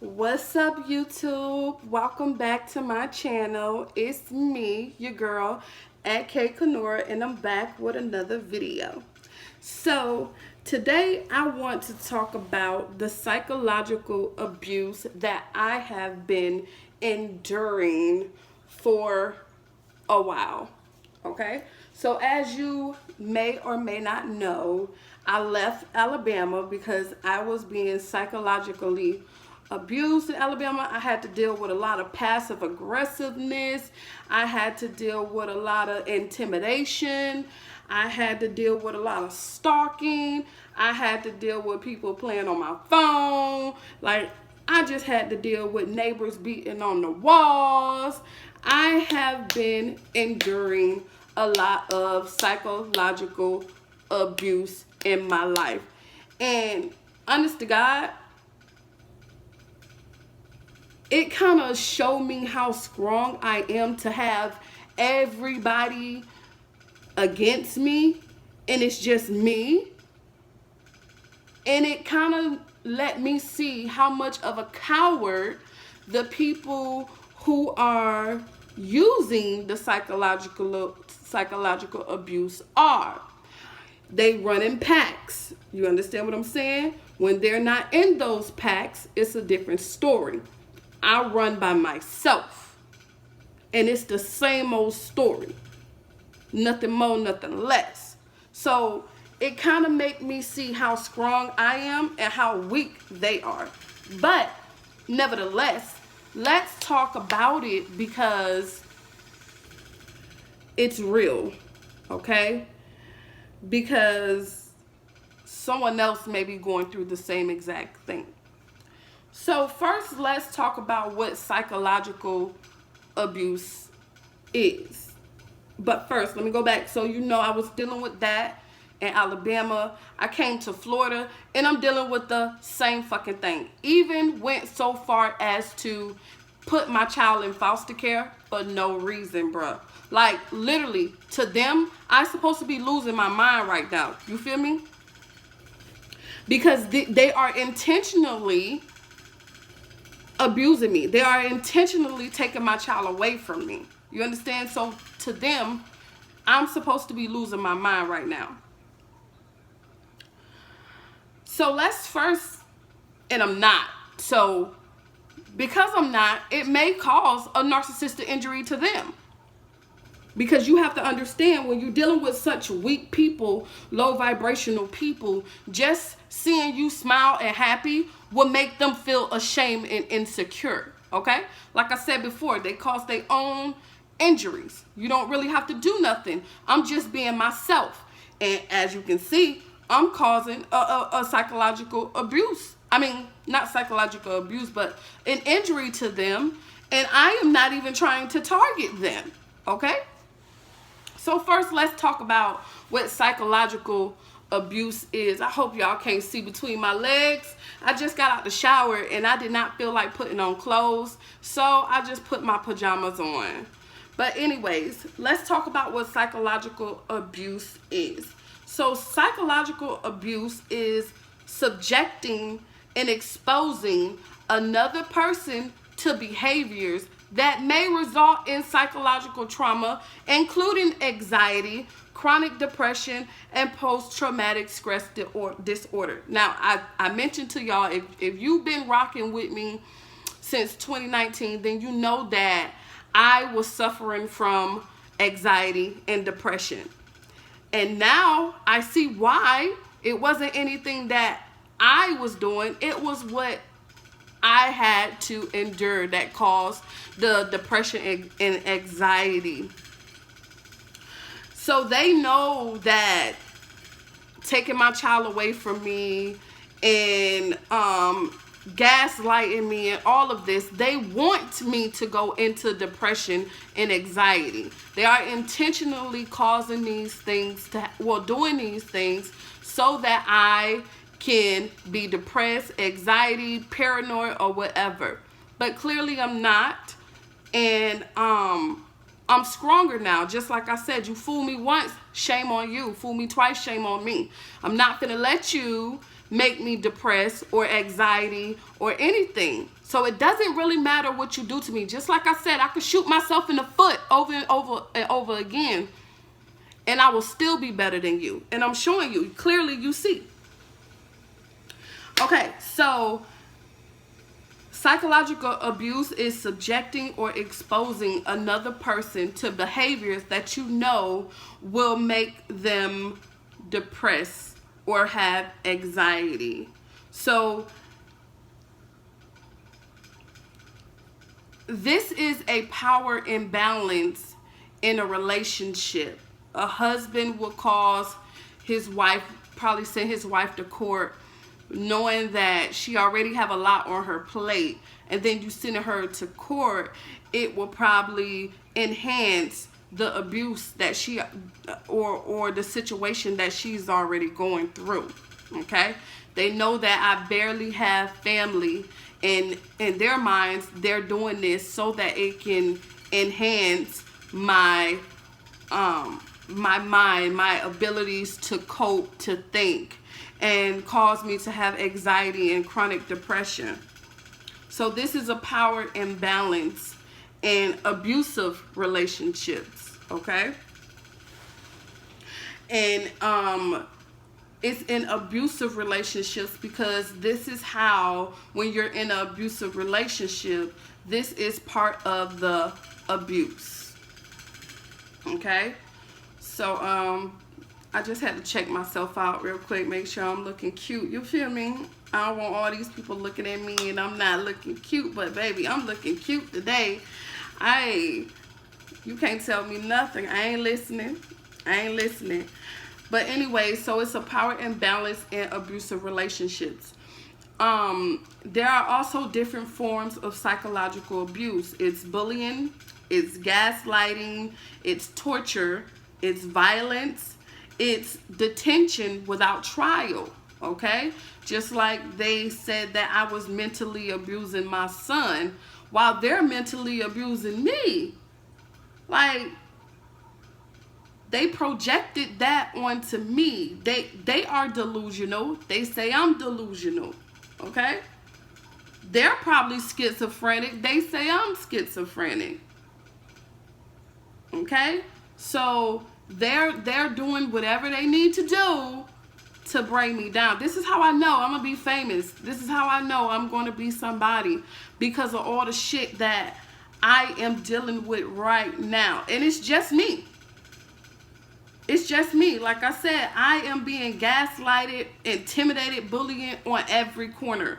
What's up, YouTube? Welcome back to my channel. It's me, your girl, at K Kanora, and I'm back with another video. So, today I want to talk about the psychological abuse that I have been enduring for a while. Okay? So, as you may or may not know, I left Alabama because I was being psychologically abused in Alabama. I had to deal with a lot of passive aggressiveness. I had to deal with a lot of intimidation. I had to deal with a lot of stalking. I had to deal with people playing on my phone. Like, I just had to deal with neighbors beating on the walls. I have been enduring a lot of psychological abuse in my life. And honest to God, it kind of showed me how strong I am to have everybody against me and it's just me. And it kind of let me see how much of a coward the people who are using the psychological abuse are. They run in packs. You understand what I'm saying? When they're not in those packs, it's a different story. I run by myself. And it's the same old story. Nothing more, nothing less. So it kind of make me see how strong I am and how weak they are. But nevertheless, let's talk about it because it's real, okay? Because someone else may be going through the same exact thing. So first, let's talk about what psychological abuse is. But first, let me go back. So you know I was dealing with that in Alabama. I came to Florida, and I'm dealing with the same fucking thing. Even went so far as to put my child in foster care for no reason, bruh. Like, literally, to them, I'm supposed to be losing my mind right now. You feel me? Because they are intentionally abusing me. They are intentionally taking my child away from me. You understand? So to them, I'm supposed to be losing my mind right now. So let's first, and I'm not. So because I'm not, it may cause a narcissistic injury to them. Because you have to understand, when you're dealing with such weak people, low vibrational people, just seeing you smile and happy will make them feel ashamed and insecure. Okay? Like I said before, they cause their own injuries. You don't really have to do nothing. I'm just being myself. And as you can see, I'm causing a psychological abuse. I mean, not psychological abuse, but an injury to them. And I am not even trying to target them. Okay? So first, let's talk about what psychological abuse is. I hope y'all can't see between my legs. I just got out the shower and I did not feel like putting on clothes. So I just put my pajamas on. But anyways, let's talk about what psychological abuse is. So psychological abuse is subjecting and exposing another person to behaviors that may result in psychological trauma, including anxiety, chronic depression, and post-traumatic stress disorder. Now, I mentioned to y'all, if you've been rocking with me since 2019, then you know that I was suffering from anxiety and depression. And now I see why. It wasn't anything that I was doing. It was what I had to endure that caused the depression and anxiety. So they know that taking my child away from me and gaslighting me and all of this, they want me to go into depression and anxiety. They are intentionally causing these things doing these things so that I can be depressed, anxiety, paranoid, or whatever. But clearly I'm not. And I'm stronger now. Just like I said, you fool me once, shame on you. Fool me twice, shame on me. I'm not gonna let you make me depressed or anxiety or anything. So it doesn't really matter what you do to me. Just like I said, I could shoot myself in the foot over and over and over again, and I will still be better than you. And I'm showing you, clearly you see. Okay, so psychological abuse is subjecting or exposing another person to behaviors that you know will make them depressed or have anxiety. So this is a power imbalance in a relationship. A husband will cause his wife, probably send his wife to court, knowing that she already have a lot on her plate, and then you sending her to court, it will probably enhance the abuse that she or the situation that she's already going through. Okay, they know that I barely have family, and in their minds they're doing this so that it can enhance my my mind, my abilities to cope, to think, and cause me to have anxiety and chronic depression. So this is a power imbalance in abusive relationships, okay? And it's in abusive relationships because this is how, when you're in an abusive relationship, this is part of the abuse, okay? So I just had to check myself out real quick, make sure I'm looking cute. You feel me? I don't want all these people looking at me and I'm not looking cute, but baby, I'm looking cute today. You can't tell me nothing. I ain't listening. But anyway, so it's a power imbalance in abusive relationships. There are also different forms of psychological abuse. It's bullying, it's gaslighting, it's torture, it's violence, it's detention without trial, okay? Just like they said that I was mentally abusing my son while they're mentally abusing me. Like, they projected that onto me. They are delusional. They say I'm delusional, okay? They're probably schizophrenic. They say I'm schizophrenic, okay? So they're doing whatever they need to do to bring me down. This is how I know I'm gonna be famous. This is how I know I'm gonna be somebody, because of all the shit that I am dealing with right now. And it's just me. It's just me. Like I said, I am being gaslighted, intimidated, bullied on every corner.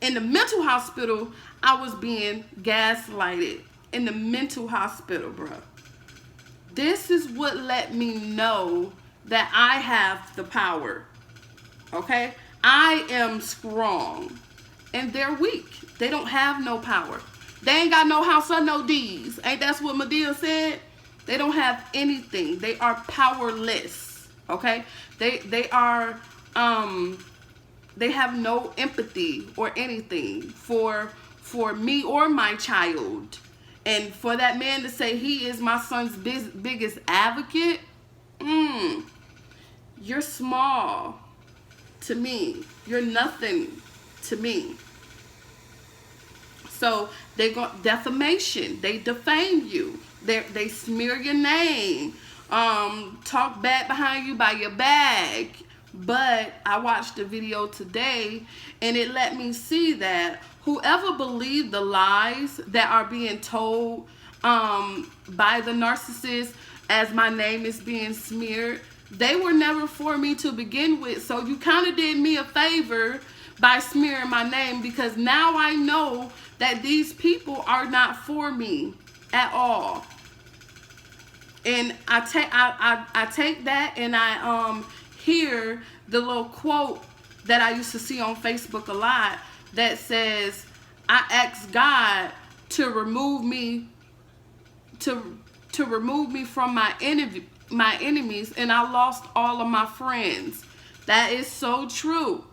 In the mental hospital, I was being gaslighted. In the mental hospital, bro. This is what let me know that I have the power. Okay? I am strong. And they're weak. They don't have no power. They ain't got no house or no deeds. Ain't that's what Madea said? They don't have anything. They are powerless. Okay? They are they have no empathy or anything for me or my child. And for that man to say he is my son's biggest advocate, you're small to me. You're nothing to me. So they got defamation. They defame you. They smear your name. Talk bad behind you by your back. But I watched the video today and it let me see that whoever believed the lies that are being told by the narcissist as my name is being smeared, they were never for me to begin with. So you kind of did me a favor by smearing my name, because now I know that these people are not for me at all. And I take that and I hear the little quote that I used to see on Facebook a lot that says, I asked God to remove me to remove me from my enemies, and I lost all of my friends. That is so true.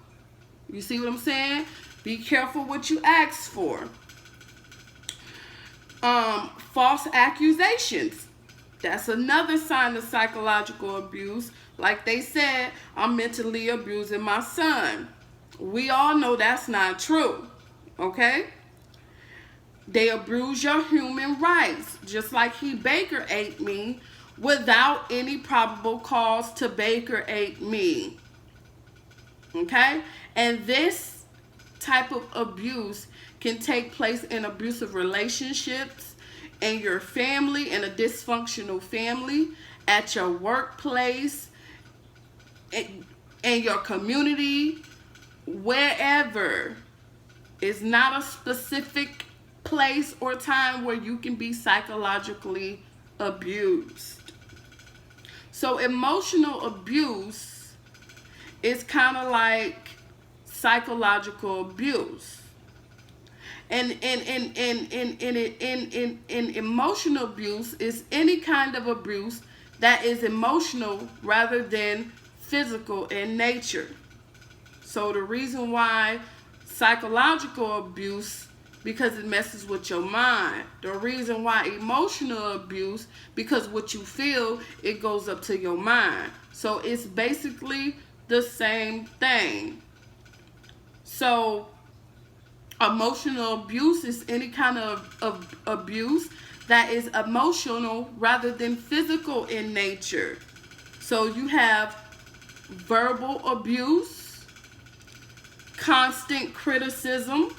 You see what I'm saying? Be careful what you ask for. False accusations. That's another sign of psychological abuse. Like they said, I'm mentally abusing my son. We all know that's not true. Okay? They abuse your human rights, just like he Baker ate me without any probable cause to Baker ate me. Okay? And this type of abuse can take place in abusive relationships, in your family, in a dysfunctional family, at your workplace, in your community, wherever. It's not a specific place or time where you can be psychologically abused. So emotional abuse is kind of like psychological abuse. And in emotional abuse is any kind of abuse that is emotional rather than physical in nature. So the reason why psychological abuse, because it messes with your mind. The reason why emotional abuse, because what you feel, it goes up to your mind. So it's basically the same thing. So emotional abuse is any kind of abuse that is emotional rather than physical in nature. So you have verbal abuse, constant criticism,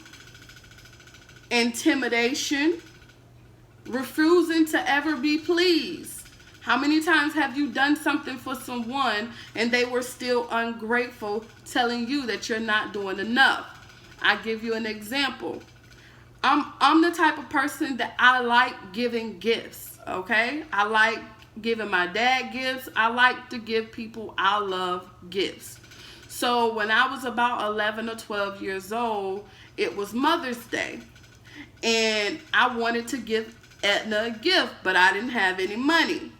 intimidation, refusing to ever be pleased. How many times have you done something for someone and they were still ungrateful, telling you that you're not doing enough? I give you an example. I'm the type of person that I like giving gifts, okay? I like giving my dad gifts. I like to give people I love gifts. So when I was about 11 or 12 years old, it was Mother's Day. And I wanted to give Edna a gift, but I didn't have any money.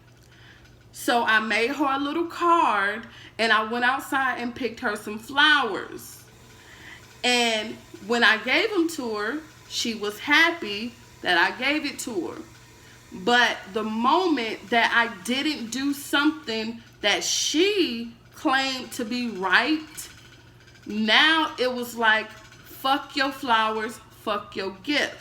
So I made her a little card, and I went outside and picked her some flowers. And when I gave them to her, she was happy that I gave it to her. But the moment that I didn't do something that she claimed to be right, now it was like, fuck your flowers, fuck your gift.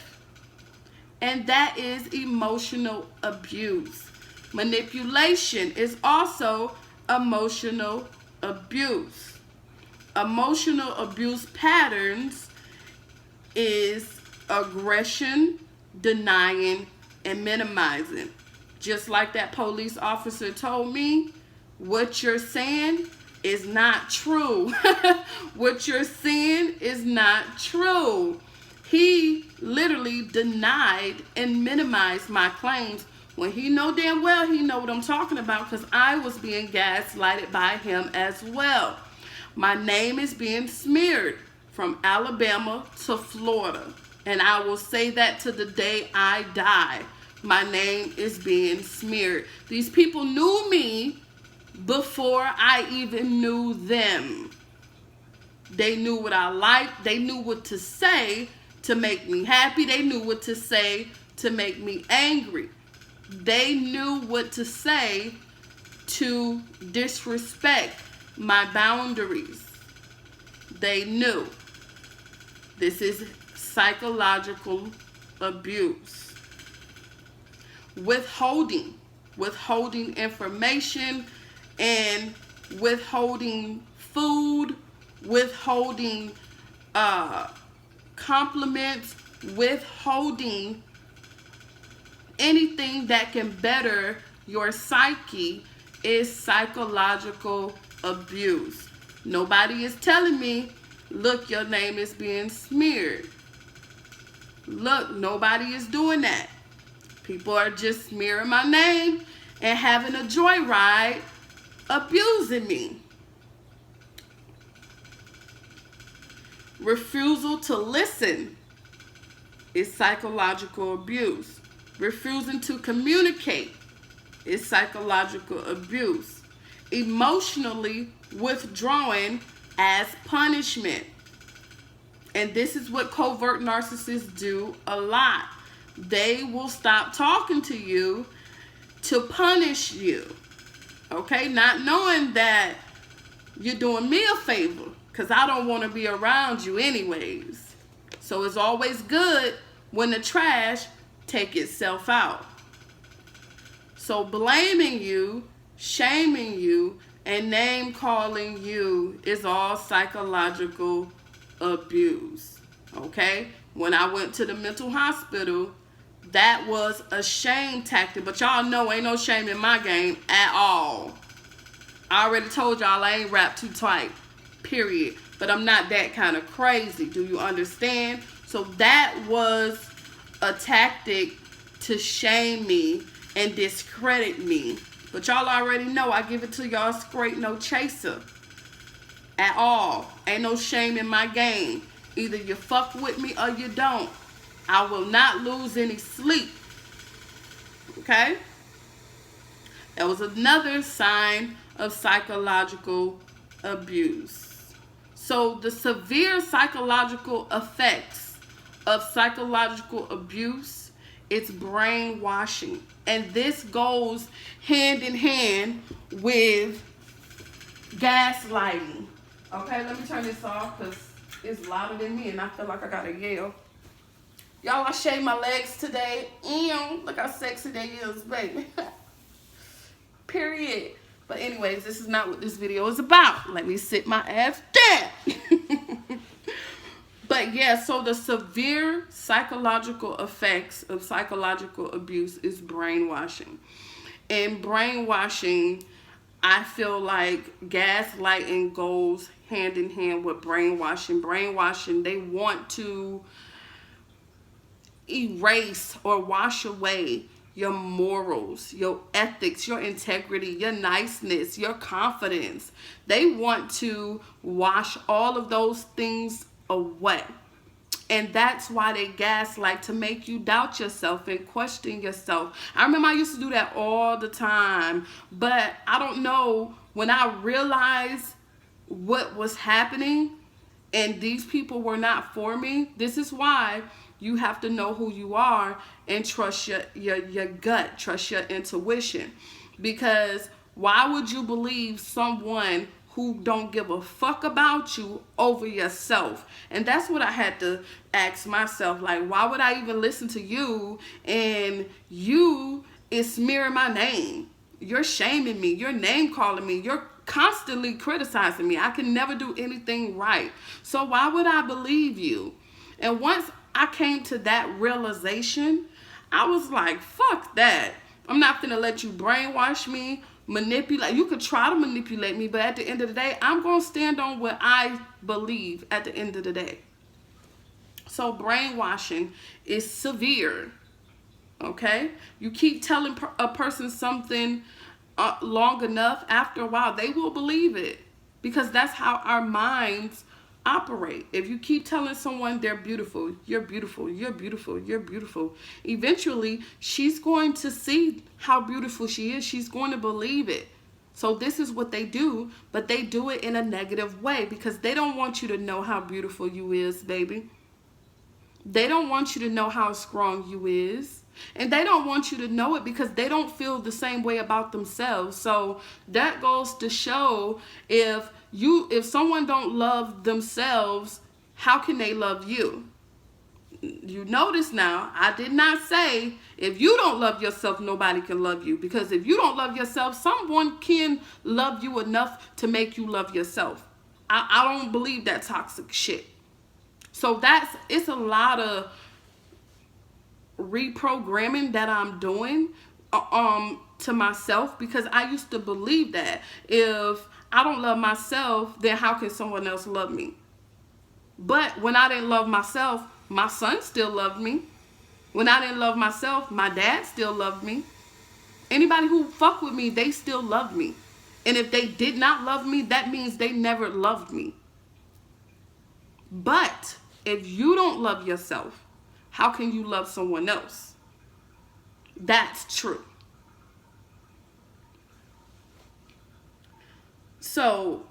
And that is emotional abuse. Manipulation is also emotional abuse. Emotional abuse patterns is aggression, denying, and minimizing. Just like that police officer told me, what you're saying is not true. What you're saying is not true. He literally denied and minimized my claims when he know damn well he know what I'm talking about, because I was being gaslighted by him as well. My name is being smeared from Alabama to Florida, and I will say that to the day I die. My name is being smeared. These people knew me before I even knew them. They knew what I liked. They knew what to say to make me happy. They knew what to say to make me angry. They knew what to say to disrespect my boundaries. They knew. This is psychological abuse. Withholding information and withholding food, withholding compliments, withholding anything that can better your psyche is psychological abuse. Nobody is telling me, look, your name is being smeared. Look, nobody is doing that. People are just smearing my name and having a joyride, abusing me. Refusal to listen is psychological abuse. Refusing to communicate is psychological abuse. Emotionally withdrawing as punishment. And this is what covert narcissists do a lot. They will stop talking to you to punish you. Okay? Not knowing that you're doing me a favor. because I don't want to be around you anyways. So it's always good when the trash take itself out. So blaming you, shaming you, and name calling you is all psychological abuse. Okay? When I went to the mental hospital, that was a shame tactic. But y'all know ain't no shame in my game at all. I already told y'all I ain't wrapped too tight. Period. But I'm not that kind of crazy. Do you understand? So that was a tactic to shame me and discredit me. But y'all already know I give it to y'all straight, no chaser. At all. Ain't no shame in my game. Either you fuck with me or you don't. I will not lose any sleep. Okay? That was another sign of psychological abuse. So the severe psychological effects of psychological abuse, it's brainwashing. And this goes hand in hand with gaslighting. Okay, let me turn this off because it's louder than me and I feel like I gotta yell. Y'all, I shaved my legs today. Ew, look how sexy they is, baby. Period. But anyways, this is not what this video is about. Let me sit my ass down. But yeah, so the severe psychological effects of psychological abuse is brainwashing. And brainwashing, I feel like gaslighting goes hand in hand with brainwashing. Brainwashing, they want to erase or wash away your morals, your ethics, your integrity, your niceness, your confidence. They want to wash all of those things away. And that's why they gaslight, to make you doubt yourself and question yourself. I remember I used to do that all the time. But I don't know, when I realized what was happening and these people were not for me, this is why you have to know who you are and trust your gut, trust your intuition. Because why would you believe someone who don't give a fuck about you over yourself? And that's what I had to ask myself. Like, why would I even listen to you, and you is smearing my name? You're shaming me. You're name calling me. You're constantly criticizing me. I can never do anything right. So why would I believe you? And once I came to that realization, I was like, fuck that. I'm not gonna let you brainwash me, manipulate. You could try to manipulate me, but at the end of the day, I'm gonna stand on what I believe at the end of the day. So brainwashing is severe. Okay? You keep telling a person something long enough, after a while, they will believe it. Because that's how our minds operate. If you keep telling someone they're beautiful, you're beautiful, you're beautiful, you're beautiful, eventually she's going to see how beautiful she is. She's going to believe it. So this is what they do, but they do it in a negative way because they don't want you to know how beautiful you is, baby. They don't want you to know how strong you is. And they don't want you to know it because they don't feel the same way about themselves. So that goes to show, if someone don't love themselves, how can they love you? You notice now, I did not say if you don't love yourself, nobody can love you. Because if you don't love yourself, someone can love you enough to make you love yourself. I don't believe that toxic shit. So it's a lot of reprogramming that I'm doing to myself, because I used to believe that if I don't love myself, then how can someone else love me? But when I didn't love myself, my son still loved me. When I didn't love myself, my dad still loved me. Anybody who fuck with me, they still loved me. And if they did not love me, that means they never loved me. But if you don't love yourself, how can you love someone else? That's true. So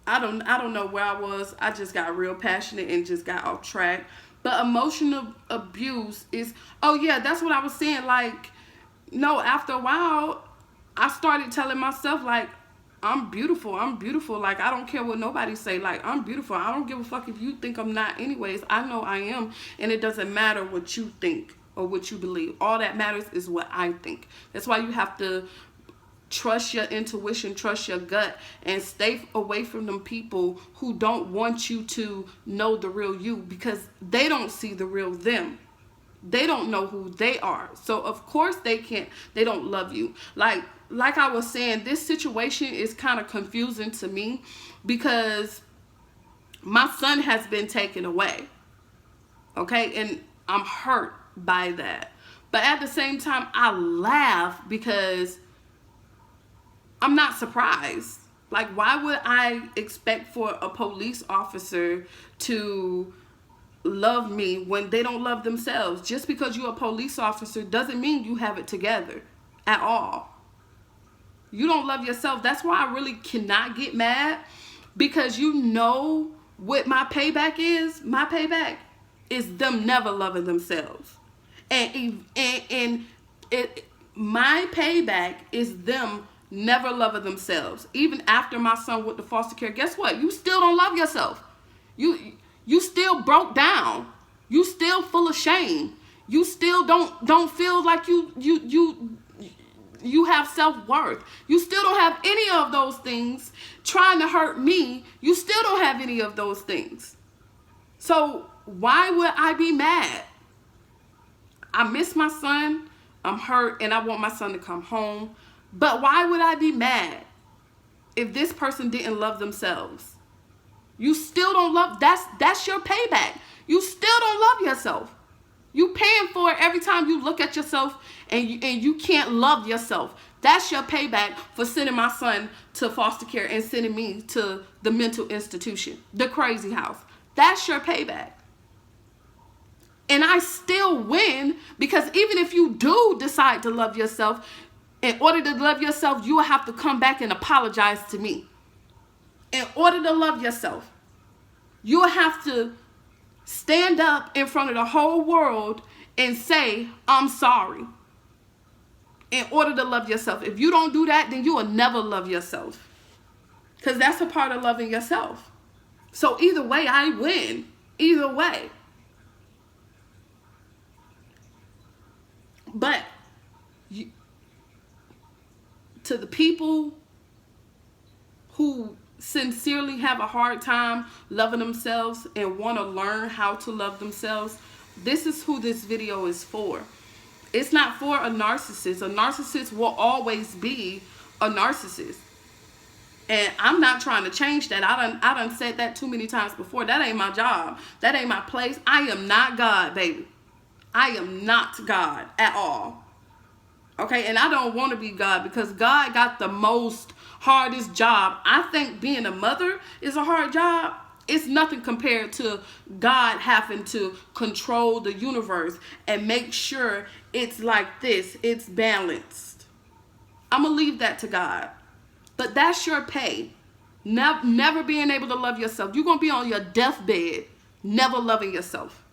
I don't know where I was. I just got real passionate and just got off track. But emotional abuse is, oh yeah, that's what I was saying. Like, no, after a while, I started telling myself, like, I'm beautiful. I'm beautiful. Like, I don't care what nobody say. Like, I'm beautiful. I don't give a fuck if you think I'm not anyways. I know I am. And it doesn't matter what you think or what you believe. All that matters is what I think. That's why you have to trust your intuition, trust your gut, and stay away from them people who don't want you to know the real you, because they don't see the real them. They don't know who they are. So of course they don't love you. Like I was saying, this situation is kind of confusing to me because my son has been taken away. Okay? And I'm hurt by that. But at the same time, I laugh because I'm not surprised. Like, why would I expect for a police officer to love me when they don't love themselves? Just because you're a police officer doesn't mean you have it together at all. You don't love yourself. That's why I really cannot get mad, because you know what my payback is. My payback is them never loving themselves. My payback is them never loving themselves. Even after my son went to foster care, guess what? You still don't love yourself. You still broke down. You still full of shame. You still don't feel like you have self-worth. You still don't have any of those things. Trying to hurt me, you still don't have any of those things. So why would I be mad? I miss my son. I'm hurt and I want my son to come home. But why would I be mad if this person didn't love themselves? You still don't love, that's your payback. You still don't love yourself. You paying for it every time you look at yourself and you can't love yourself. That's your payback for sending my son to foster care and sending me to the mental institution, the crazy house. That's your payback. And I still win, because even if you do decide to love yourself, in order to love yourself, you will have to come back and apologize to me. In order to love yourself, you will have to stand up in front of the whole world and say, I'm sorry. In order to love yourself. If you don't do that, then you will never love yourself. Because that's a part of loving yourself. So either way, I win. Either way. But to the people who sincerely have a hard time loving themselves and want to learn how to love themselves, this is who this video is for. It's not for a narcissist. A narcissist will always be a narcissist. And I'm not trying to change that. I done said that too many times before. That ain't my job. That ain't my place. I am not God, baby. I am not God at all. Okay, and I don't want to be God, because God got the most hardest job. I think being a mother is a hard job. It's nothing compared to God having to control the universe and make sure it's like this, it's balanced. I'm going to leave that to God. But that's your pay. Never being able to love yourself. You're going to be on your deathbed never loving yourself.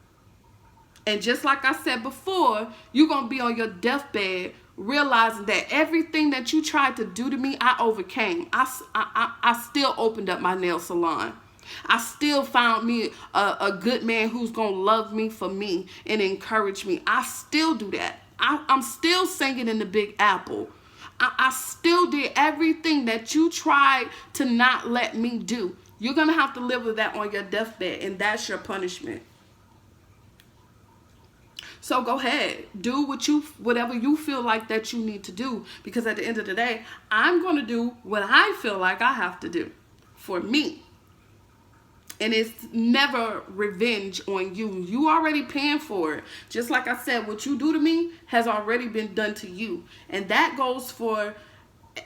And just like I said before, you're going to be on your deathbed realizing that everything that you tried to do to me, I overcame. I still opened up my nail salon. I still found me a good man who's going to love me for me and encourage me. I still do that. I'm still singing in the Big Apple. I still did everything that you tried to not let me do. You're going to have to live with that on your deathbed, and that's your punishment. So go ahead, do whatever you feel like that you need to do, because at the end of the day, I'm going to do what I feel like I have to do for me. And it's never revenge on you. You already paying for it. Just like I said, what you do to me has already been done to you. And that goes for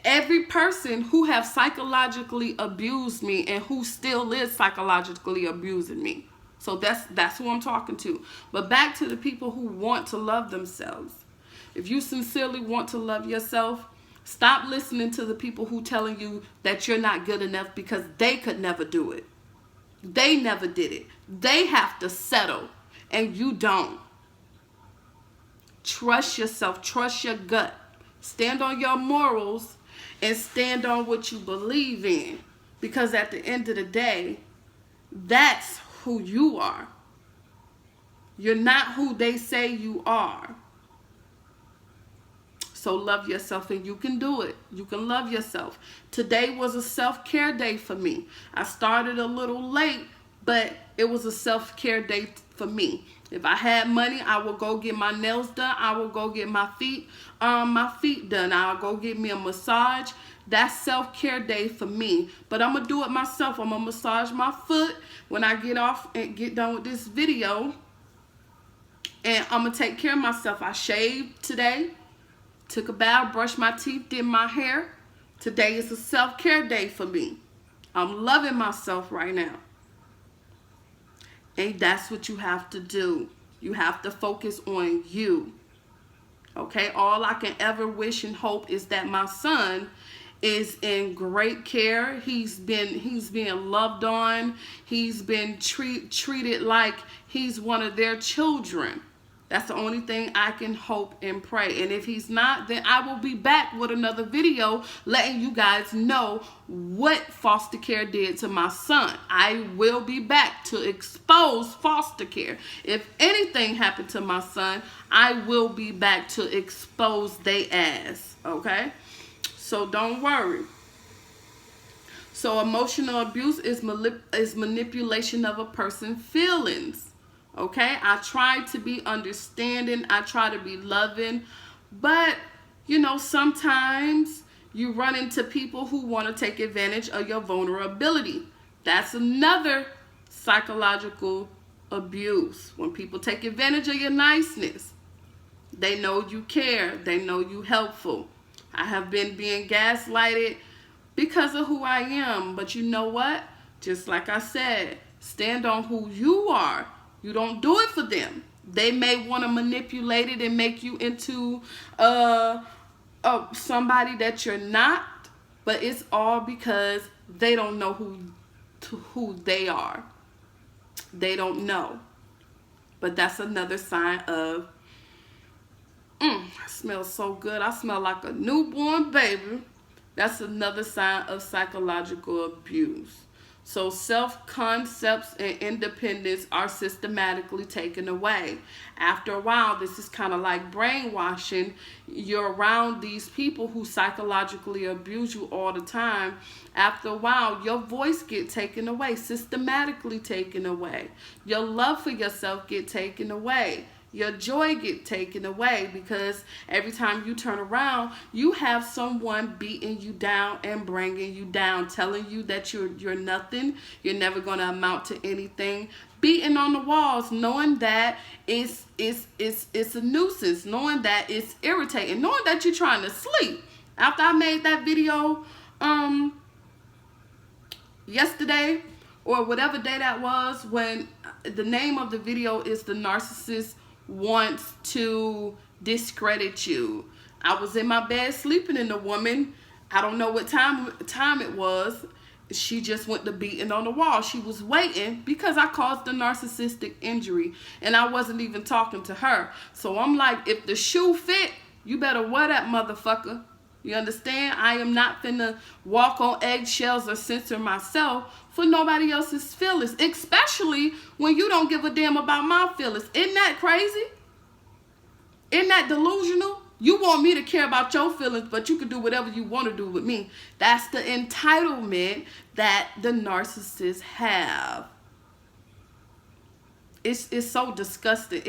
every person who have psychologically abused me and who still is psychologically abusing me. So that's who I'm talking to. But back to the people who want to love themselves. If you sincerely want to love yourself, stop listening to the people who telling you that you're not good enough, because they could never do it. They never did it. They have to settle, and you don't. Trust yourself. Trust your gut. Stand on your morals and stand on what you believe in. Because at the end of the day, that's who you are. You're not who they say you are. So love yourself, and you can do it. You can love yourself. Today was a self-care day for me. I started a little late, but it was a self-care day for me. If I had money, I will go get my nails done. I will go get my feet done. I'll go get me a massage. That's self-care day for me. But I'm going to do it myself. I'm going to massage my foot when I get off and get done with this video. And I'm going to take care of myself. I shaved today. Took a bath, brushed my teeth, did my hair. Today is a self-care day for me. I'm loving myself right now. And that's what you have to do. You have to focus on you. Okay? All I can ever wish and hope is that my son is in great care. He's being loved on. He's been treated like he's one of their children. That's the only thing I can hope and pray. And if he's not, then I will be back with another video letting you guys know what foster care did to my son. I will be back to expose foster care. If anything happened to my son, I will be back to expose they ass. Okay? So don't worry. So emotional abuse is manipulation of a person's feelings. Okay, I try to be understanding. I try to be loving. But, you know, sometimes you run into people who want to take advantage of your vulnerability. That's another psychological abuse. When people take advantage of your niceness, they know you care. They know you helpful. I have been being gaslighted because of who I am. But you know what? Just like I said, stand on who you are. You don't do it for them. They may want to manipulate it and make you into somebody that you're not, but it's all because they don't know who they are. They don't know. But that's another sign of, I smell so good. I smell like a newborn baby. That's another sign of psychological abuse. So self-concepts and independence are systematically taken away. After a while, this is kind of like brainwashing. You're around these people who psychologically abuse you all the time. After a while, your voice gets taken away, systematically taken away. Your love for yourself gets taken away. Your joy get taken away because every time you turn around, you have someone beating you down and bringing you down, telling you that you're nothing, you're never going to amount to anything, beating on the walls, knowing that it's a nuisance, knowing that it's irritating, knowing that you're trying to sleep. After I made that video yesterday or whatever day that was, when the name of the video is The Narcissist Wants to Discredit You. I was in my bed sleeping, and the woman, I don't know what time it was, she just went to beating on the wall. She was waiting because I caused the narcissistic injury, and I wasn't even talking to her. So I'm like, if the shoe fit, you better wear that motherfucker. You understand? I am not finna walk on eggshells or censor myself for nobody else's feelings, especially when you don't give a damn about my feelings. Isn't that crazy? Isn't that delusional? You want me to care about your feelings, but you can do whatever you want to do with me. That's the entitlement that the narcissists have. It's so disgusting.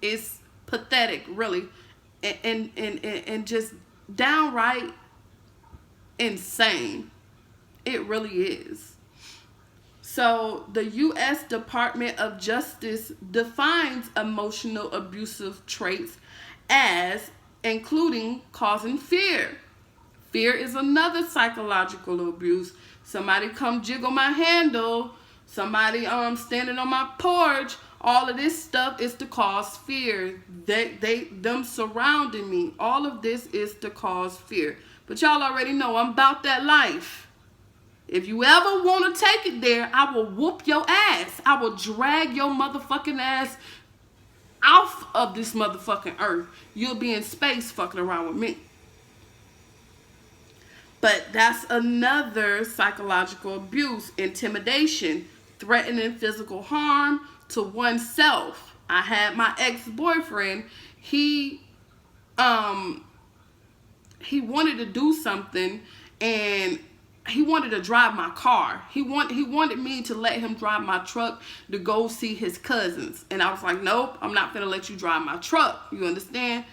It's pathetic, really, and just downright insane. It really is. So the U.S. Department of Justice defines emotional abusive traits as including causing fear. Fear is another psychological abuse. Somebody come jiggle my handle, somebody standing on my porch, all of this stuff is to cause fear. Them surrounding me, all of this is to cause fear. But y'all already know I'm about that life. If you ever want to take it there, I will whoop your ass. I will drag your motherfucking ass off of this motherfucking earth. You'll be in space fucking around with me. But that's another psychological abuse, intimidation, threatening physical harm to oneself. I had my ex-boyfriend, um he wanted to do something, and he wanted to drive my car. He wanted me to let him drive my truck to go see his cousins. And I was like, nope, I'm not gonna let you drive my truck. You understand?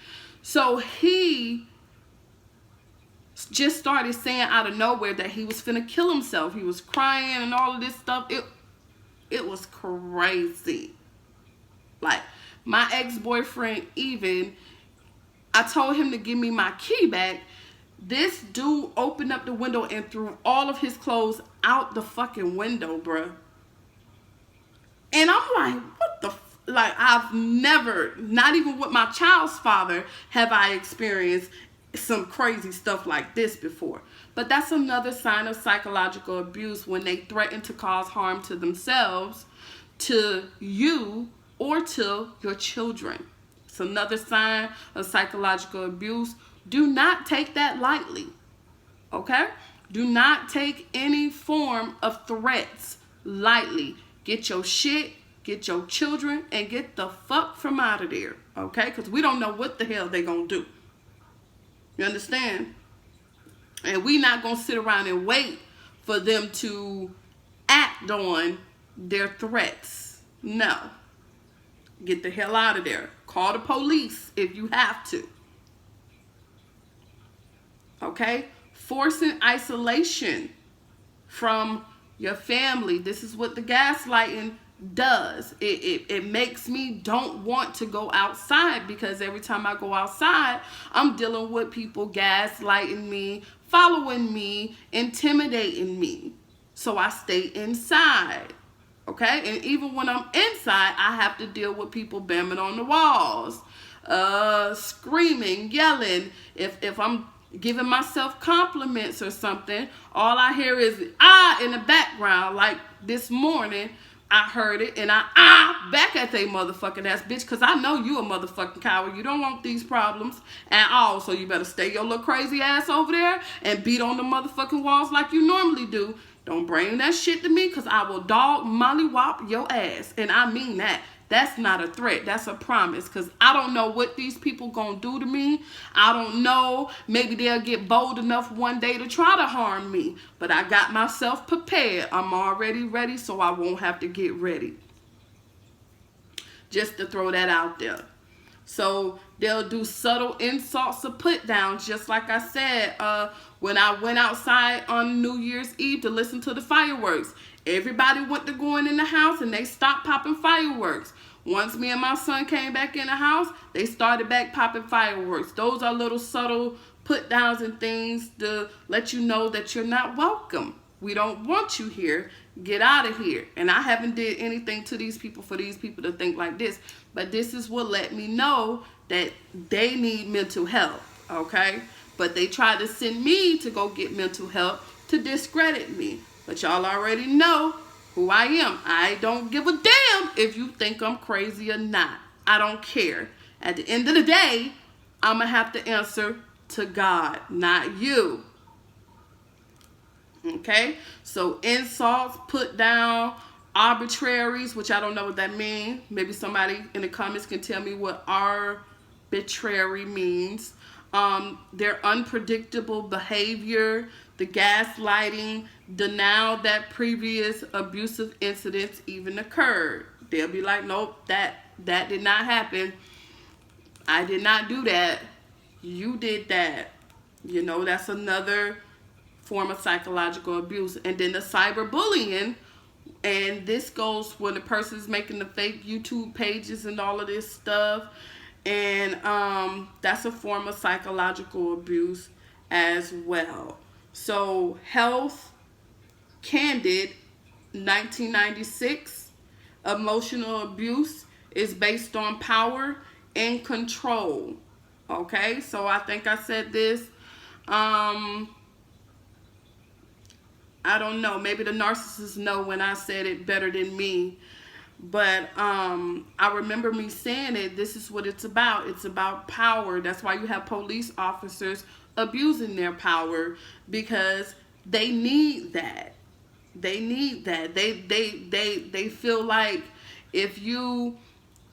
So he just started saying out of nowhere that he was finna kill himself. He was crying and all of this stuff. It was crazy. Like, my ex-boyfriend, even, I told him to give me my key back. This dude opened up the window and threw all of his clothes out the fucking window, bruh. And I'm like, what the like, I've never, not even with my child's father, have I experienced some crazy stuff like this before. But that's another sign of psychological abuse, when they threaten to cause harm to themselves, to you, or to your children. It's another sign of psychological abuse. Do not take that lightly, okay? Do not take any form of threats lightly. Get your shit, get your children, and get the fuck from out of there, okay? Because we don't know what the hell they gonna do. You understand? And we not gonna sit around and wait for them to act on their threats. No. Get the hell out of there. Call the police if you have to. Okay? Forcing isolation from your family. This is what the gaslighting does. It makes me don't want to go outside, because every time I go outside, I'm dealing with people gaslighting me, following me, intimidating me. So I stay inside. Okay? And even when I'm inside, I have to deal with people banging on the walls, screaming, yelling. If I'm giving myself compliments or something, all I hear is in the background. Like this morning, I heard it, and I back at they motherfucking ass bitch, because I know you a motherfucking coward. You don't want these problems at all, so you better stay your little crazy ass over there and beat on the motherfucking walls like you normally do. Don't bring that shit to me, because I will dog mollywop your ass. And I mean that. That's not a threat. That's a promise, because I don't know what these people gonna do to me. I don't know. Maybe they'll get bold enough one day to try to harm me. But I got myself prepared. I'm already ready, so I won't have to get ready. Just to throw that out there. So they'll do subtle insults or put downs, just like I said when I went outside on New Year's Eve to listen to the fireworks. Everybody went to going in the house, and they stopped popping fireworks. Once me and my son came back in the house, they started back popping fireworks. Those are little subtle put downs and things to let you know that you're not welcome. We don't want you here. Get out of here. And I haven't did anything to these people for these people to think like this. But this is what let me know that they need mental health. Okay? But they tried to send me to go get mental health to discredit me. But y'all already know who I am. I don't give a damn if you think I'm crazy or not. I don't care. At the end of the day, I'm going to have to answer to God, not you. Okay? So insults, put down, arbitraries, which I don't know what that means. Maybe somebody in the comments can tell me what arbitrary means. Their unpredictable behavior, the gaslighting, denial that previous abusive incidents even occurred. They'll be like, nope, that did not happen. I did not do that. You did that. You know, that's another form of psychological abuse. And then the cyberbullying, and this goes when the person's making the fake YouTube pages and all of this stuff. And that's a form of psychological abuse as well. So Health Candid 1996, emotional abuse is based on power and control. Okay, so I think I said this. I don't know. Maybe the narcissists know when I said it better than me. But I remember me saying it. This is what it's about. It's about power. That's why you have police officers abusing their power, because they need that. They need that. They feel like if you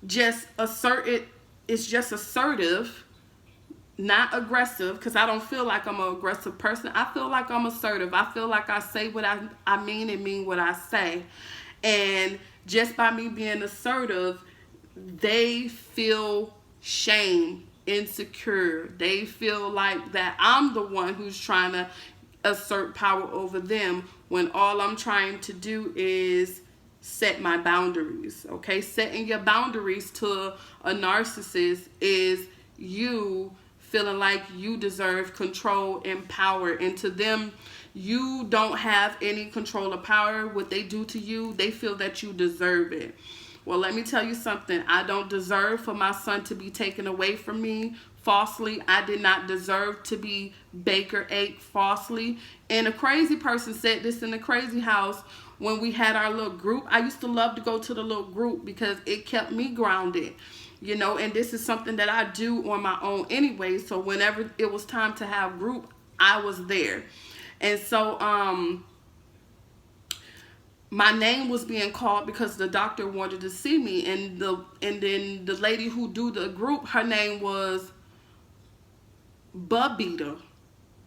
just assert it, it's just assertive, not aggressive, because I don't feel like I'm an aggressive person. I feel like I'm assertive. I feel like I say what I mean and mean what I say. And just by me being assertive, they feel shame, insecure. They feel like that I'm the one who's trying to assert power over them, when all I'm trying to do is set my boundaries. Okay, setting your boundaries to a narcissist is you feeling like you deserve control and power, and to them, you don't have any control or power. What they do to you, they feel that you deserve it. Well, let me tell you something. I don't deserve for my son to be taken away from me falsely. I did not deserve to be Baker Ake falsely. And a crazy person said this in the crazy house when we had our little group. I used to love to go to the little group because it kept me grounded. You know, and this is something that I do on my own anyway. So whenever it was time to have group, I was there. And so my name was being called because the doctor wanted to see me, and then the lady who do the group, her name was Bubita.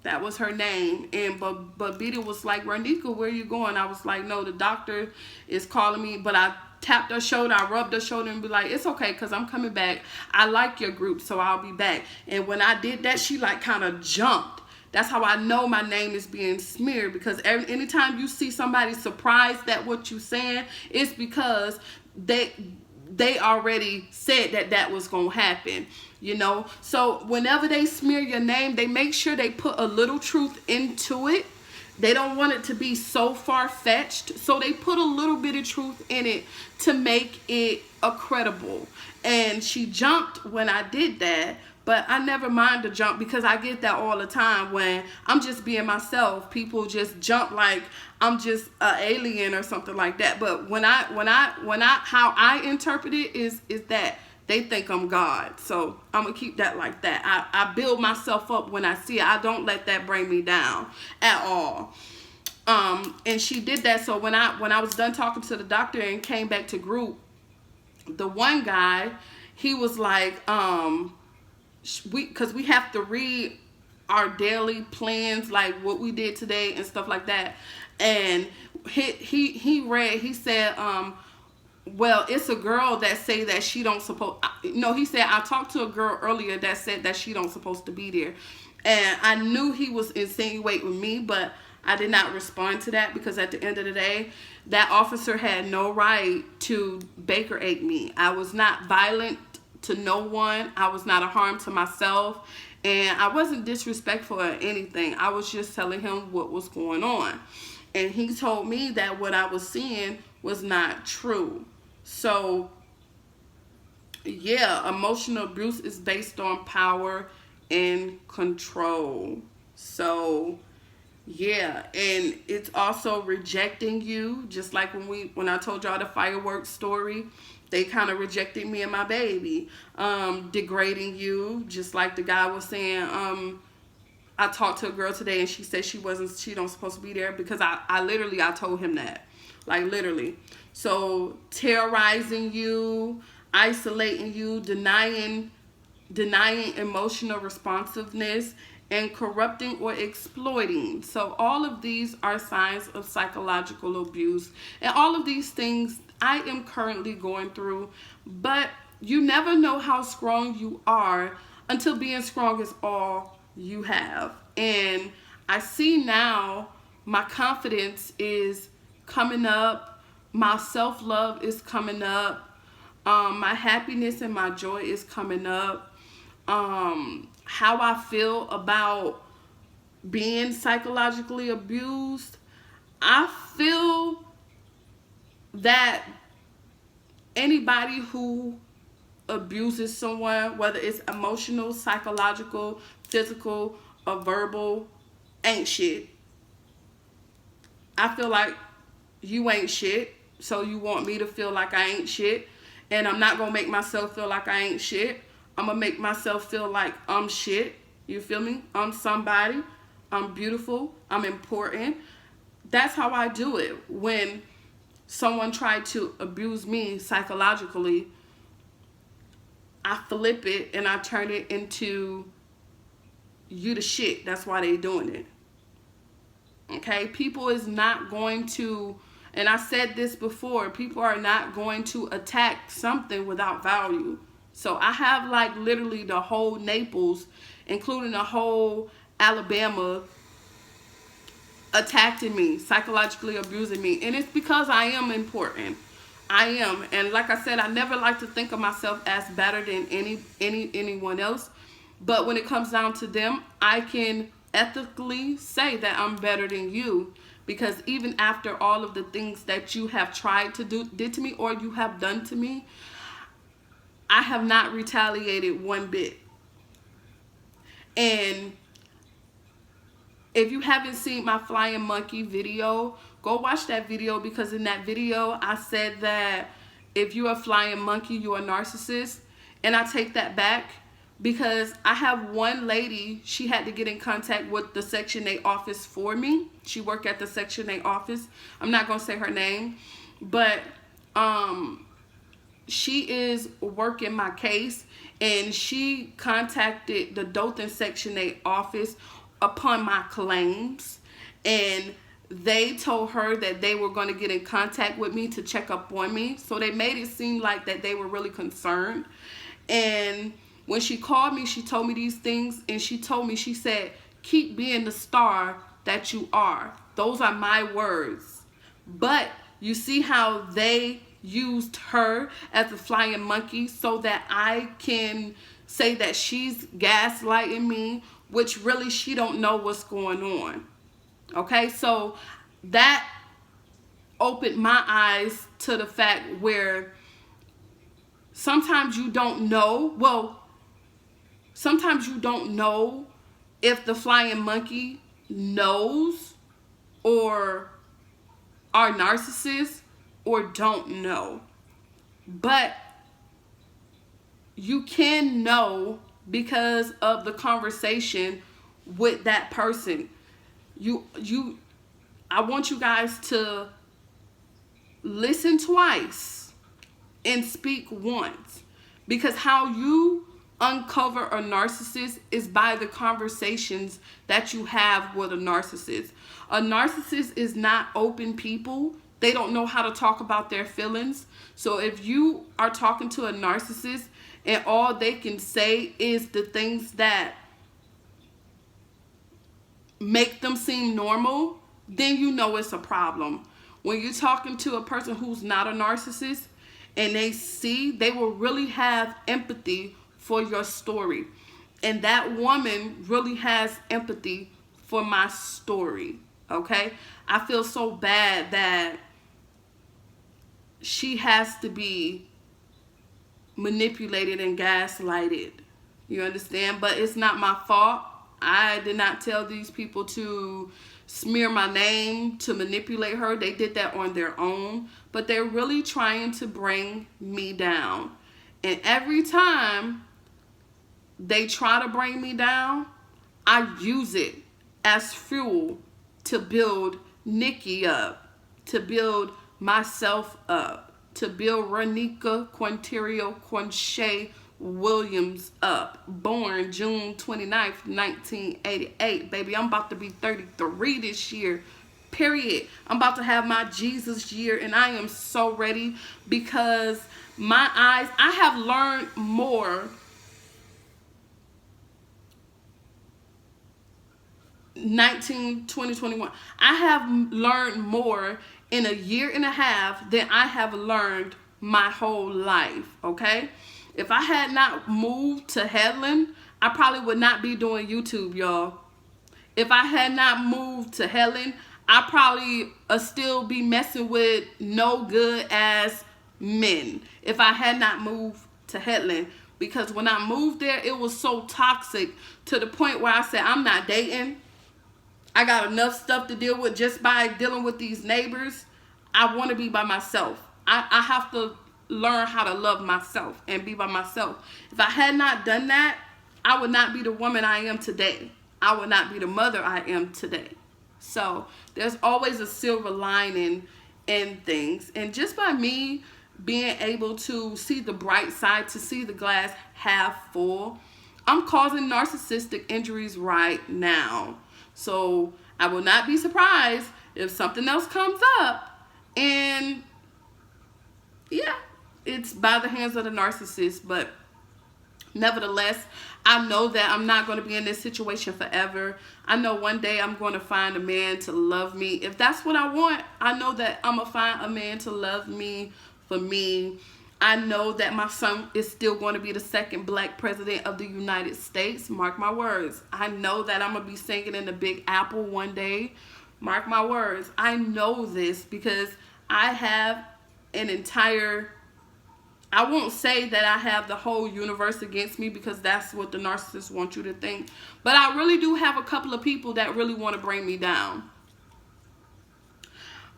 That was her name. And Bubita was like, "Ronika, where you going?" I was like, "No, the doctor is calling me." But I tapped her shoulder, I rubbed her shoulder and be like, "It's okay, because I'm coming back. I like your group, so I'll be back." And when I did that, she like kind of jumped. That's how I know my name is being smeared, because anytime you see somebody surprised at what you're saying, it's because they already said that was going to happen, you know. So whenever they smear your name, they make sure they put a little truth into it. They don't want it to be so far-fetched, so they put a little bit of truth in it to make it credible. And she jumped when I did that, but I never mind the jump, because I get that all the time when I'm just being myself. People just jump like I'm just an alien or something like that. But when I how I interpret it is that they think I'm God. So I'm gonna keep that like that. I build myself up when I see it. I don't let that bring me down at all. And she did that. So when I was done talking to the doctor and came back to group, the one guy, he was like, because we have to read our daily plans, like what we did today and stuff like that. And he said, well, it's a girl that say that she don't suppose. No, he said, I talked to a girl earlier that said that she don't supposed to be there. And I knew he was insinuating me, but I did not respond to that, because at the end of the day, that officer had no right to Baker Ake me. I was not violent to no one. I was not a harm to myself. And I wasn't disrespectful or anything. I was just telling him what was going on. And he told me that what I was seeing was not true. So, yeah, emotional abuse is based on power and control. So, yeah, and it's also rejecting you, just like when I told y'all the fireworks story. They kind of rejected me and my baby. Degrading you, just like the guy was saying. I talked to a girl today and she said she don't supposed to be there, because I told him that, like literally. So terrorizing you, isolating you, denying emotional responsiveness, and corrupting or exploiting. So all of these are signs of psychological abuse, and all of these things I am currently going through. But you never know how strong you are until being strong is all you have. And I see now my confidence is coming up, my self-love is coming up, my happiness and my joy is coming up. How I feel about being psychologically abused, I feel that anybody who abuses someone, whether it's emotional, psychological, physical, or verbal, ain't shit. I feel like you ain't shit. So you want me to feel like I ain't shit. And I'm not going to make myself feel like I ain't shit. I'm going to make myself feel like I'm shit. You feel me? I'm somebody. I'm beautiful. I'm important. That's how I do it. When someone tried to abuse me psychologically, I flip it and I turn it into, you the shit. That's why they doing it. Okay? People is not going to, and I said this before, people are not going to attack something without value. So I have like literally the whole Naples, including the whole Alabama, attacking me, psychologically abusing me. And it's because I am important. I am. And like I said, I never like to think of myself as better than anyone else. But when it comes down to them, I can ethically say that I'm better than you. Because even after all of the things that you have tried to did to me, or you have done to me, I have not retaliated one bit. And if you haven't seen my flying monkey video, go watch that video, because in that video I said that if you're a flying monkey, you're a narcissist. And I take that back, because I have one lady, she had to get in contact with the Section 8 office for me. She worked at the Section 8 office. I'm not going to say her name, but she is working my case, and she contacted the Dothan Section 8 office upon my claims, and they told her that they were going to get in contact with me to check up on me. So they made it seem like that they were really concerned. And when she called me, she told me these things, and she told me, she said, keep being the star that you are. Those are my words. But you see how they used her as a flying monkey so that I can say that she's gaslighting me, which really she don't know what's going on. Okay, so that opened my eyes to the fact where sometimes you don't know, sometimes you don't know if the flying monkey knows or are narcissists or don't know. But you can know because of the conversation with that person. I want you guys to listen twice and speak once, because how you uncover a narcissist is by the conversations that you have with a narcissist. A narcissist is not open people. They don't know how to talk about their feelings. So if you are talking to a narcissist and all they can say is the things that make them seem normal, then you know it's a problem. When you're talking to a person who's not a narcissist and they will really have empathy for your story. And that woman really has empathy for my story, okay? I feel so bad that she has to be manipulated and gaslighted. You understand? But it's not my fault. I did not tell these people to smear my name, to manipulate her. They did that on their own. But they're really trying to bring me down. And every time they try to bring me down, I use it as fuel to build Nikki up, to build myself up, to build Renika Quinterio Quinche Williams up. Born June 29th, 1988. Baby, I'm about to be 33 this year. Period. I'm about to have my Jesus year, and I am so ready, because I have learned more 2021. I have learned more in a year and a half than I have learned my whole life, okay? If I had not moved to Headland, I probably would not be doing YouTube, y'all. If I had not moved to Headland, I probably still be messing with no good ass men. If I had not moved to Headland. Because when I moved there, it was so toxic to the point where I said, I'm not dating. I got enough stuff to deal with just by dealing with these neighbors. I want to be by myself. I have to learn how to love myself and be by myself. If I had not done that, I would not be the woman I am today. I would not be the mother I am today. So there's always a silver lining in things. And just by me being able to see the bright side, to see the glass half full, I'm causing narcissistic injuries right now. So I will not be surprised if something else comes up and yeah, it's by the hands of the narcissist. But nevertheless, I know that I'm not going to be in this situation forever. I know one day I'm going to find a man to love me. If that's what I want, I know that I'm going to find a man to love me for me. I know that my son is still going to be the second black president of the United States. Mark my words. I know that I'm going to be singing in the Big Apple one day. Mark my words. I know this because I have an entire... I won't say that I have the whole universe against me, because that's what the narcissists want you to think. But I really do have a couple of people that really want to bring me down.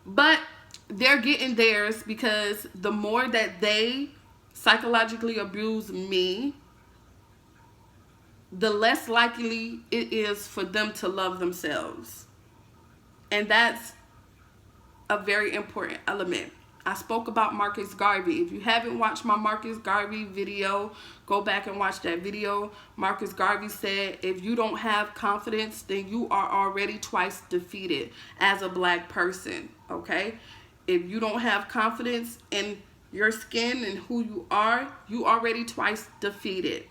But they're getting theirs, because the more that they psychologically abuse me, the less likely it is for them to love themselves. And that's a very important element. I spoke about Marcus Garvey. If you haven't watched my Marcus Garvey video, go back and watch that video. Marcus Garvey said, if you don't have confidence, then you are already twice defeated as a black person, okay? If you don't have confidence in your skin and who you are already twice defeated.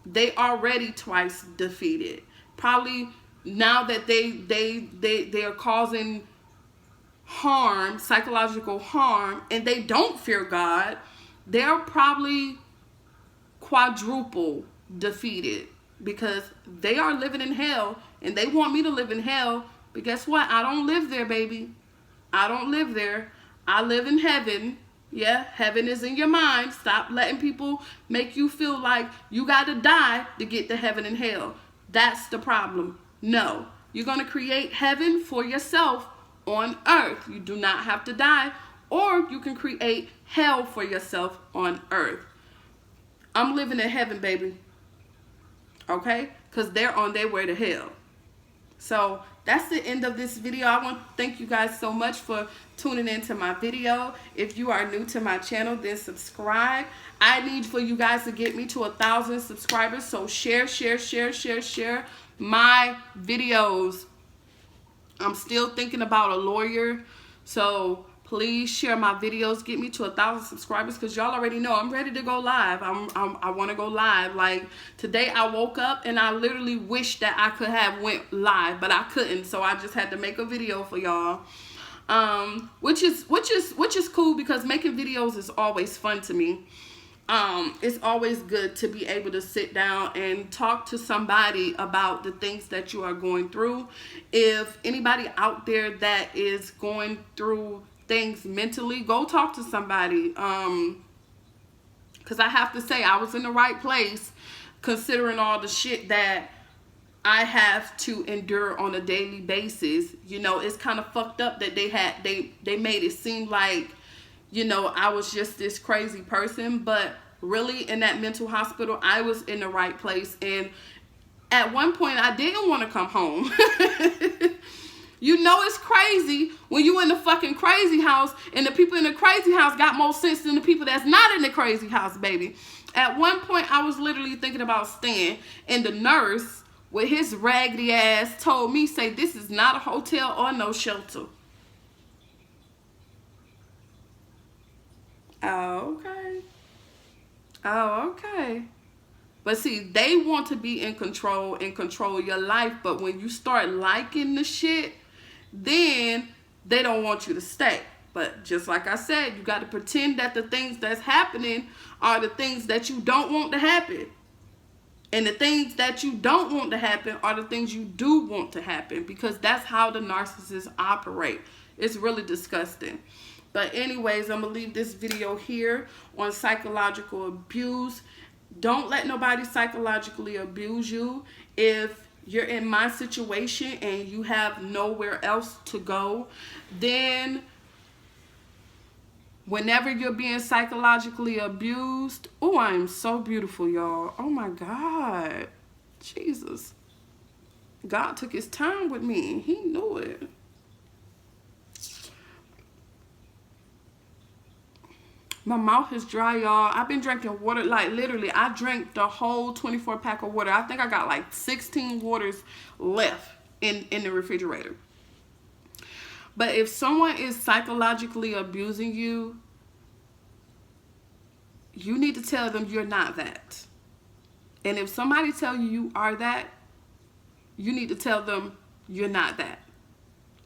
They already twice defeated. Probably now that they are causing harm, psychological harm, and they don't fear God, they're probably quadruple defeated, because they are living in hell and they want me to live in hell. But guess what? I don't live there, baby. I don't live there. I live in heaven. Yeah, heaven is in your mind. Stop letting people make you feel like you got to die to get to heaven and hell. That's the problem. No, you're going to create heaven for yourself on earth. You do not have to die, or you can create hell for yourself on earth. I'm living in heaven, baby. Okay? Because they're on their way to hell. So that's the end of this video. I want to thank you guys so much for tuning into my video. If you are new to my channel, then subscribe. I need for you guys to get me to 1,000 subscribers. So share my videos. I'm still thinking about a lawyer, so please share my videos. Get me to 1,000 subscribers, because y'all already know I'm ready to go live. I want to go live. Like today, I woke up and I literally wish that I could have went live, but I couldn't. So I just had to make a video for y'all, which is cool, because making videos is always fun to me. It's always good to be able to sit down and talk to somebody about the things that you are going through. If anybody out there that is going through things mentally, go talk to somebody. Because I have to say, I was in the right place, considering all the shit that I have to endure on a daily basis. You know, it's kind of fucked up that they made it seem like, you know, I was just this crazy person. But really, in that mental hospital, I was in the right place. And at one point, I didn't want to come home. You know, it's crazy when you in the fucking crazy house, and the people in the crazy house got more sense than the people that's not in the crazy house, baby. At one point, I was literally thinking about staying, and the nurse with his raggedy ass told me, say, this is not a hotel or no shelter. Oh, okay. Oh, okay. But see, they want to be in control and control your life. But when you start liking the shit, then they don't want you to stay. But just like I said, you got to pretend that the things that's happening are the things that you don't want to happen. And the things that you don't want to happen are the things you do want to happen. Because that's how the narcissists operate. It's really disgusting. But anyways, I'm going to leave this video here on psychological abuse. Don't let nobody psychologically abuse you. If you're in my situation and you have nowhere else to go, then Whenever you're being psychologically abused, oh, I am so beautiful, y'all. Oh my God. Jesus. God took his time with me. He knew it. My mouth is dry, y'all. I've been drinking water, like literally, I drank the whole 24 pack of water. I think I got like 16 waters left in the refrigerator. But if someone is psychologically abusing you, you need to tell them you're not that. And if somebody tell you you are that, you need to tell them you're not that.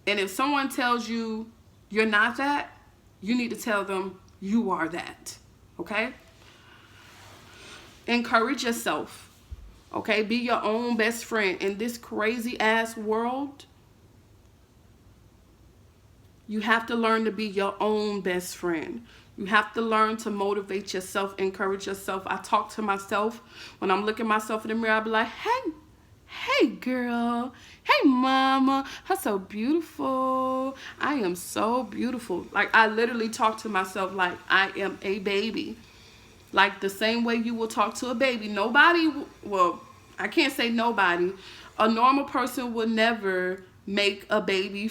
And if someone tells you you're not that, you need to tell them you are that. Okay? Encourage yourself. Okay? Be your own best friend. In this crazy ass world, you have to learn to be your own best friend. You have to learn to motivate yourself, encourage yourself. I talk to myself. When I'm looking myself in the mirror, I be like, hey girl, hey mama, I'm so beautiful. I am so beautiful. Like, I literally talk to myself like I am a baby. Like the same way you will talk to a baby. Nobody, well, I can't say nobody. A normal person would never make a baby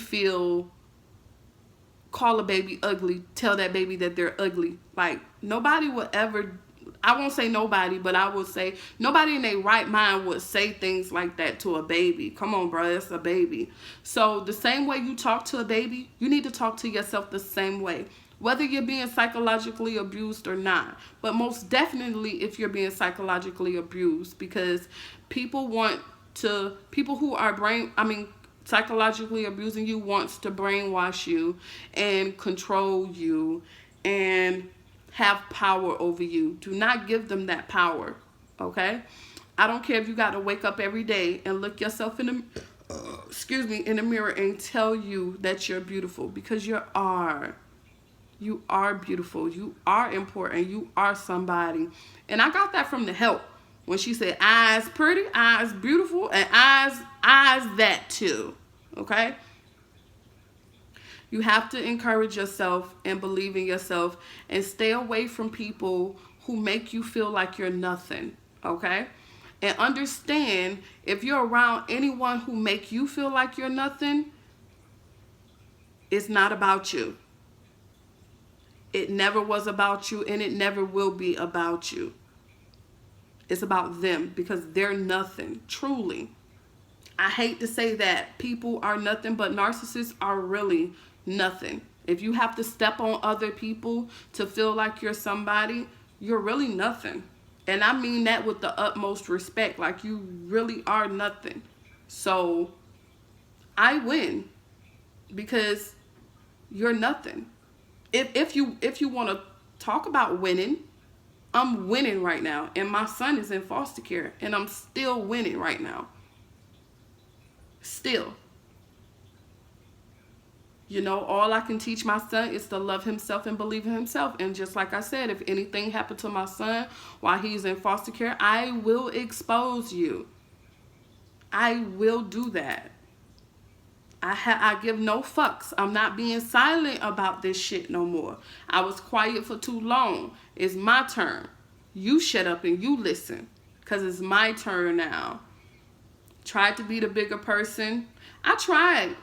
call a baby ugly, tell that baby that they're ugly. Like, nobody would ever, I won't say nobody, but I will say nobody in their right mind would say things like that to a baby. Come on, bro, it's a baby. So the same way you talk to a baby, you need to talk to yourself the same way, whether you're being psychologically abused or not. But most definitely if you're being psychologically abused, because people who are psychologically abusing you wants to brainwash you and control you and have power over you. Do not give them that power, okay? I don't care if you got to wake up every day and look yourself in the mirror and tell you that you're beautiful, because you are. You are beautiful. You are important. You are somebody. And I got that from the Help when she said eyes pretty, eyes beautiful, and eyes that too. Okay? You have to encourage yourself and believe in yourself and stay away from people who make you feel like you're nothing. Okay? And understand, if you're around anyone who make you feel like you're nothing, it's not about you. It never was about you, and it never will be about you. It's about them, because they're nothing, truly. I hate to say that people are nothing, but narcissists are really nothing. If you have to step on other people to feel like you're somebody, you're really nothing. And I mean that with the utmost respect. Like, you really are nothing. So I win, because you're nothing. If you want to talk about winning, I'm winning right now. And my son is in foster care, and I'm still winning right now. Still. You know, all I can teach my son is to love himself and believe in himself. And just like I said, if anything happened to my son while he's in foster care, I will expose you. I will do that. I give no fucks. I'm not being silent about this shit no more. I was quiet for too long. It's my turn. You shut up and you listen, because it's my turn now. Tried to be the bigger person. I tried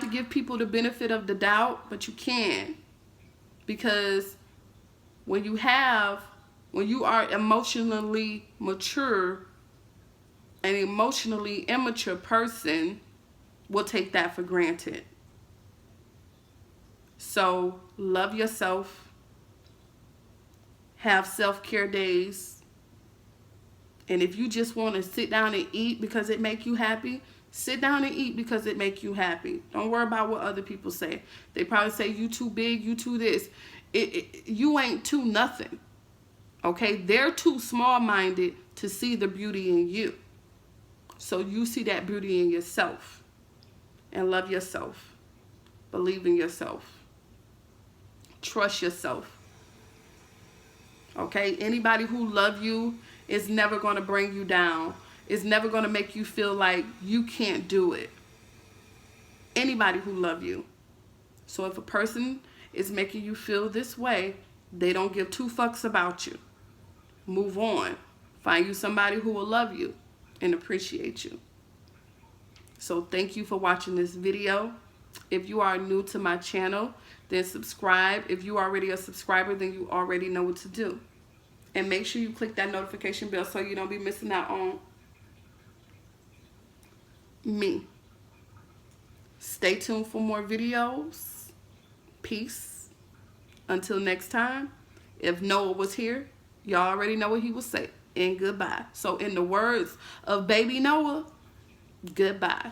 to give people the benefit of the doubt, but you can't. Because when you are emotionally mature, an emotionally immature person will take that for granted. So love yourself. Have self-care days. And if you just want to sit down and eat because it make you happy, sit down and eat because it make you happy. Don't worry about what other people say. They probably say you too big, you too this. You ain't too nothing. Okay? They're too small-minded to see the beauty in you. So you see that beauty in yourself. And love yourself. Believe in yourself. Trust yourself. Okay? Anybody who love you is never going to bring you down. It's never going to make you feel like you can't do it. Anybody who love you. So if a person is making you feel this way, they don't give two fucks about you. Move on. Find you somebody who will love you and appreciate you. So thank you for watching this video. If you are new to my channel, then subscribe. If you are already a subscriber, then you already know what to do. And make sure you click that notification bell so you don't be missing out on me. Stay tuned for more videos. Peace. Until next time, if Noah was here, y'all already know what he would say. And goodbye. So in the words of Baby Noah, goodbye.